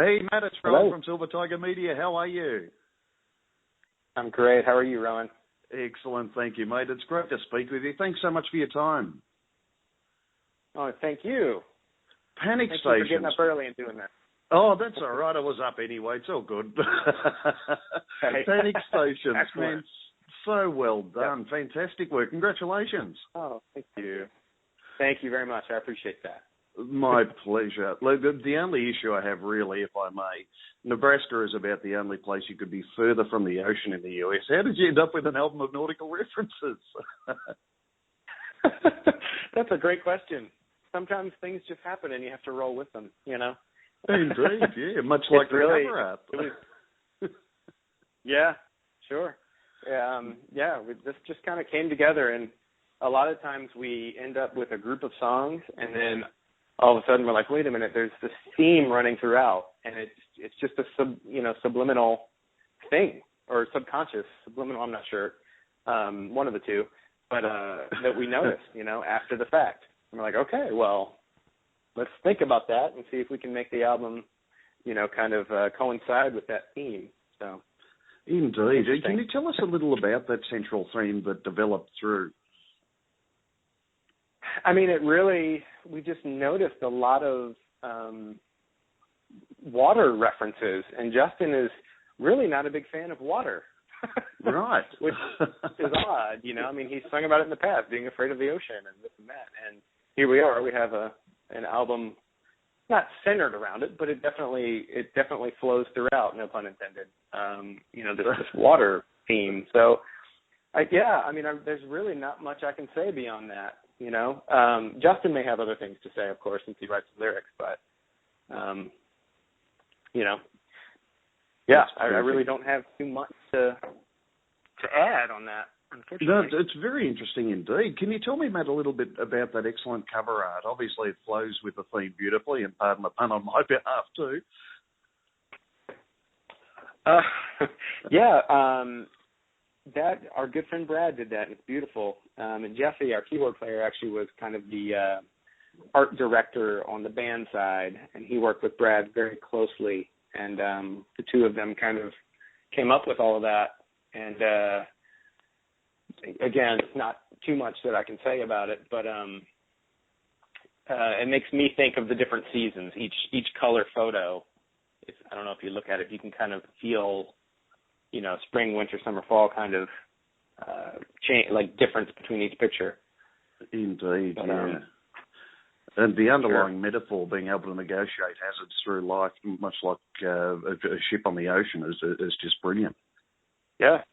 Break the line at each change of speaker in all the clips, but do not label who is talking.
Hey, Matt, it's
Hello.
Rowan from Silver Tiger Media. How are you?
I'm great. How are you, Rowan?
Excellent, thank you, mate. It's great to speak with you. Thanks so much for your time.
Oh, thank you.
Panic
Thank
Stations.
you for getting up early and doing that.
Oh, that's all right. I was up anyway. It's all good.
Hey.
Panic Stations,
Excellent.
man. So well done. Yep. Fantastic work. Congratulations.
Oh, thank you. Thank you very much. I appreciate that.
My pleasure. Look, the only issue I have really, if I may, Nebraska is about the only place you could be further from the ocean in the US. How did you end up with an album of nautical references?
That's a great question. Sometimes things just happen and you have to roll with them, you know?
Indeed, yeah. Much like the cover art.
Yeah, sure. This just kind of came together, and a lot of times we end up with a group of songs, and then all of a sudden we're like, wait a minute, there's this theme running throughout, and it's just a subliminal thing, or subconscious, subliminal, I'm not sure, one of the two, but that we notice, after the fact. And we're like, okay, well, let's think about that and see if we can make the album, kind of coincide with that theme. So,
indeed. Can you tell us a little about that central theme that developed through?
I mean, we just noticed a lot of water references, and Justin is really not a big fan of water.
Right.
Which is odd, I mean, he's sung about it in the past, being afraid of the ocean and this and that. And here we are. We have an album not centered around it, but it definitely flows throughout, no pun intended, this water theme. So, there's really not much I can say beyond that. Justin may have other things to say, of course, since he writes the lyrics, but, I really don't have too much to add on that, unfortunately.
No, it's very interesting indeed. Can you tell me, Matt, a little bit about that excellent cover art? Obviously, it flows with the theme beautifully, and pardon the pun on my behalf, too.
That our good friend Brad did that. It's beautiful. And Jesse, our keyboard player, actually was kind of the art director on the band side, and he worked with Brad very closely. And the two of them kind of came up with all of that. And again, it's not too much that I can say about it, but it makes me think of the different seasons. Each color photo, I don't know if you look at it, you can kind of feel, spring, winter, summer, fall kind of difference between each picture.
Indeed, yeah. And the underlying metaphor, being able to negotiate hazards through life, much like a ship on the ocean, is just brilliant.
Yeah,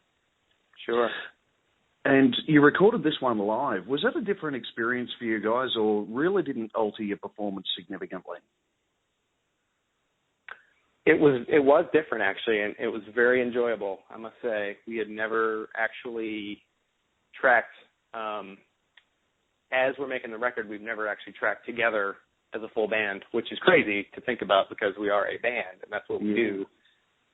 sure.
And you recorded this one live. Was that a different experience for you guys, or really didn't alter your performance significantly?
It was different, actually, and it was very enjoyable, I must say. We had never actually tracked, as we're making the record, we've never actually tracked together as a full band, which is crazy to think about because we are a band, and that's what we do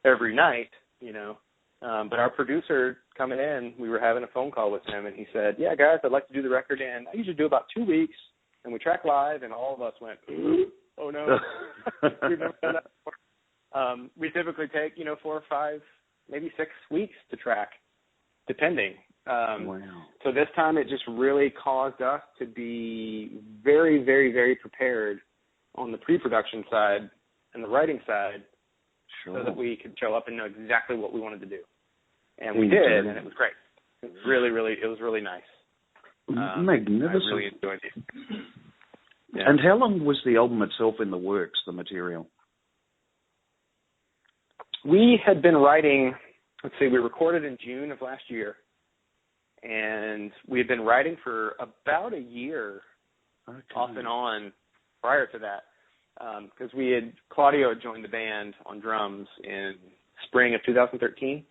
every night, But our producer coming in, we were having a phone call with him, and he said, yeah, guys, I'd like to do the record in, I usually do about 2 weeks, and we track live, and all of us went, oh, no. We've never done that before. We typically take, 4 or 5, maybe 6 weeks to track, depending.
Wow.
So this time it just really caused us to be very, very, very prepared on the pre-production side and the writing side, so that we could show up and know exactly what we wanted to do. And we did, and it was great. It was really nice.
Magnificent.
I really enjoyed it. Yeah.
And how long was the album itself in the works, the material?
We had been writing, we recorded in June of last year, and we had been writing for about a year, off and on, prior to that, because Claudio had joined the band on drums in spring of 2013.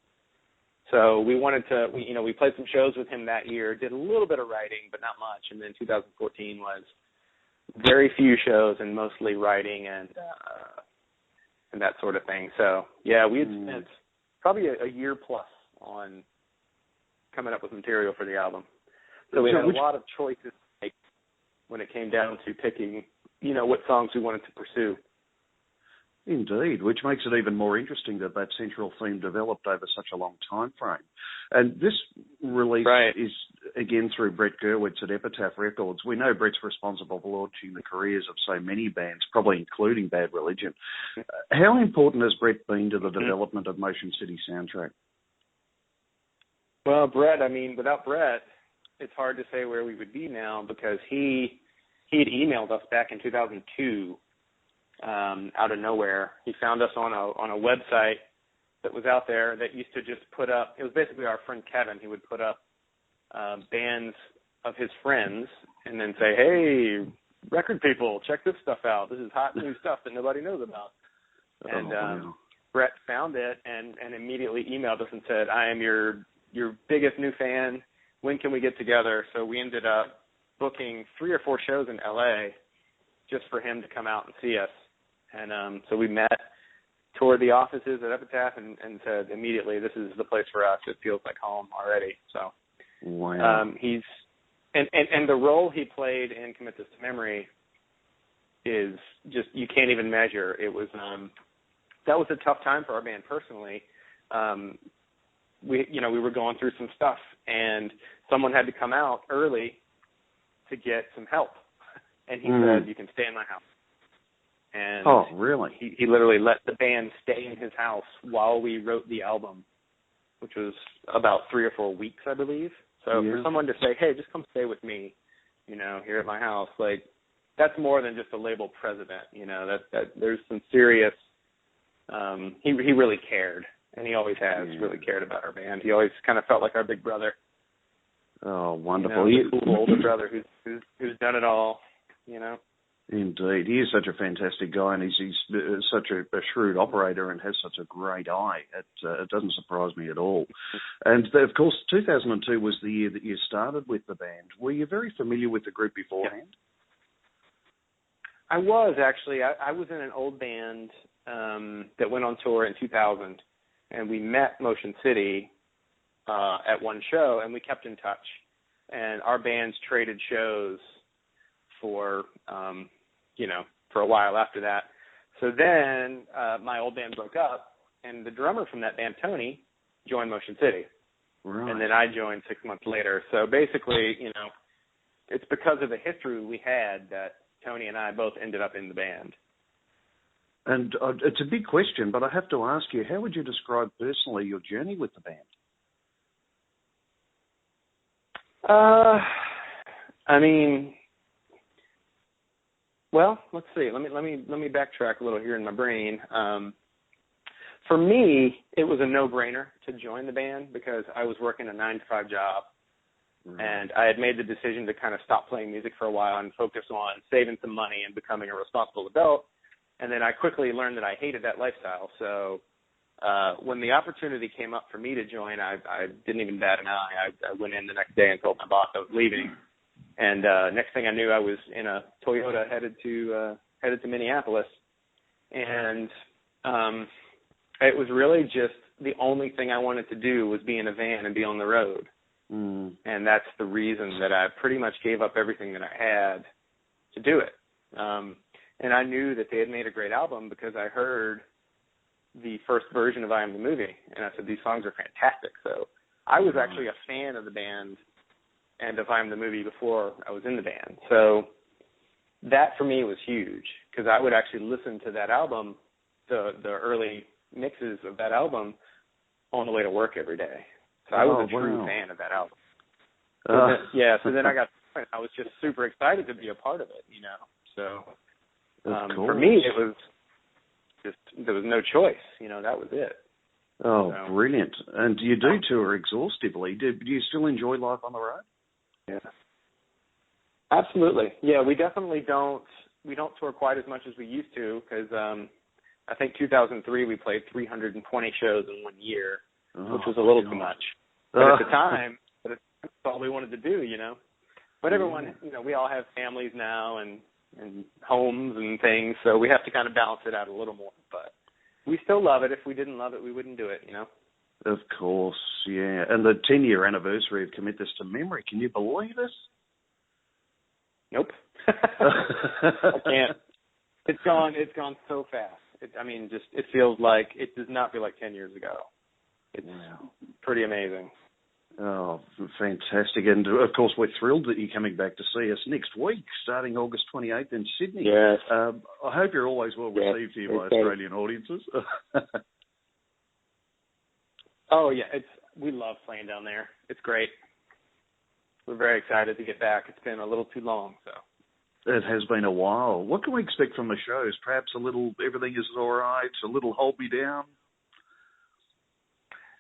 So we wanted to, we played some shows with him that year, did a little bit of writing, but not much, and then 2014 was very few shows and mostly writing and that sort of thing. So, yeah, we had spent probably a year plus on coming up with material for the album. So we had a lot of choices to make when it came down to picking, what songs we wanted to pursue.
Indeed, which makes it even more interesting that that central theme developed over such a long time frame. And this release is, again, through Brett Gurwitz at Epitaph Records. We know Brett's responsible for launching the careers of so many bands, probably including Bad Religion. How important has Brett been to the development of Motion City Soundtrack?
Well, Brett, I mean, without Brett, it's hard to say where we would be now, because he had emailed us back in 2002 out of nowhere. He found us on a website that was out there that used to just put up, it was basically our friend Kevin. He would put up bands of his friends and then say, hey, record people, check this stuff out. This is hot new stuff that nobody knows about. And Brett found it and immediately emailed us and said, I am your biggest new fan. When can we get together? So we ended up booking 3 or 4 shows in LA just for him to come out and see us. And so we met, toured the offices at Epitaph, and said immediately, this is the place for us. It feels like home already. So he's and the role he played in Commit This to Memory is just, you can't even measure. It was that was a tough time for our band personally. We were going through some stuff, and someone had to come out early to get some help. And he said, you can stay in my house. And
really?
He literally let the band stay in his house while we wrote the album, which was about 3 or 4 weeks, I believe. So for someone to say, hey, just come stay with me, here at my house, like, that's more than just a label president, that there's some serious, he really cared, and he always has really cared about our band. He always kind of felt like our big brother.
Oh, wonderful.
The cool older brother who's done it all,
Indeed. He is such a fantastic guy, and he's such a shrewd operator and has such a great eye. It doesn't surprise me at all. And, of course, 2002 was the year that you started with the band. Were you very familiar with the group beforehand?
I was, actually. I was in an old band that went on tour in 2000, and we met Motion City at one show, and we kept in touch. And our bands traded shows for for a while after that. So then my old band broke up, and the drummer from that band, Tony, joined Motion City. Right. And then I joined 6 months later. So basically, it's because of the history we had that Tony and I both ended up in the band.
And it's a big question, but I have to ask you, how would you describe personally your journey with the band? Well,
let's see. Let me backtrack a little here in my brain. For me, it was a no-brainer to join the band because I was working a 9-to-5 job, and I had made the decision to kind of stop playing music for a while and focus on saving some money and becoming a responsible adult. And then I quickly learned that I hated that lifestyle. So when the opportunity came up for me to join, I didn't even bat an eye. I went in the next day and told my boss I was leaving. And next thing I knew, I was in a Toyota headed to Minneapolis. And it was really just the only thing I wanted to do was be in a van and be on the road. And that's the reason that I pretty much gave up everything that I had to do it. And I knew that they had made a great album because I heard the first version of I Am the Movie, and I said, these songs are fantastic. So I was actually a fan of the band and of I Am the Movie before I was in the band. So that for me was huge because I would actually listen to that album, the early mixes of that album, on the way to work every day. So I was a true fan of that album. So then I was just super excited to be a part of it, So for me, it was just, there was no choice, that was it.
Oh, so, brilliant. And you do tour exhaustively. Do you still enjoy life on the road?
Yeah. Absolutely. Yeah, we definitely don't tour quite as much as we used to because I think 2003 we played 320 shows in 1 year, which was a little too much. But at the time, that's all we wanted to do, But everyone, we all have families now and homes and things, so we have to kind of balance it out a little more. But we still love it. If we didn't love it, we wouldn't do it,
Of course, yeah. And the 10-year anniversary of Commit This to Memory, can you believe this?
Nope. I can't. It's gone so fast. It feels like, it does not feel like 10 years ago. It's pretty amazing.
Oh, fantastic. And, of course, we're thrilled that you're coming back to see us next week, starting August 28th in Sydney.
Yes.
I hope you're always well received here by Australian audiences.
Oh, yeah. We love playing down there. It's great. We're very excited to get back. It's been a little too long, so.
It has been a while. What can we expect from the shows? Perhaps a little everything is all right, a little hold me down?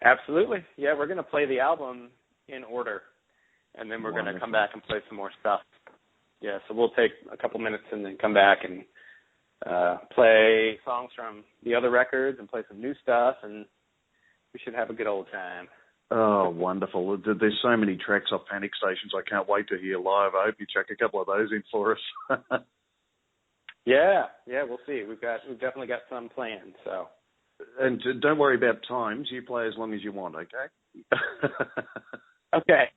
Absolutely. Yeah, we're going to play the album in order, and then we're going to come back and play some more stuff. Yeah, so we'll take a couple minutes and then come back and play songs from the other records and play some new stuff, and we should have a good old time.
Oh, wonderful. There's so many tracks off Panic Stations I can't wait to hear live. I hope you check a couple of those in for us.
Yeah, we'll see. We've definitely got some planned, so.
And don't worry about times. You play as long as you want, okay?
Okay.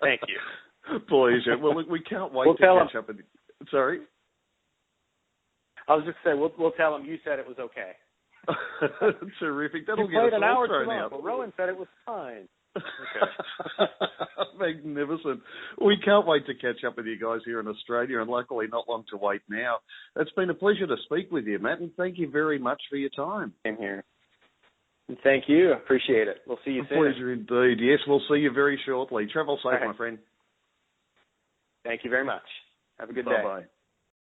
Thank you.
Pleasure. Well, look, we can't wait to catch up. Sorry?
I was just saying, we'll tell them you said it was okay.
Terrific. That'll
get us
an
all
hour
thrown out. Well, Rowan said it was fine. Okay.
Magnificent. We can't wait to catch up with you guys here in Australia, and luckily not long to wait now. It's been a pleasure to speak with you, Matt, and thank you very much for your time.
Same here. Thank you. Appreciate it. We'll see you soon.
Pleasure indeed. Yes, we'll see you very shortly. Travel safe, my friend.
Thank you very much. Have a good day.
Bye-bye.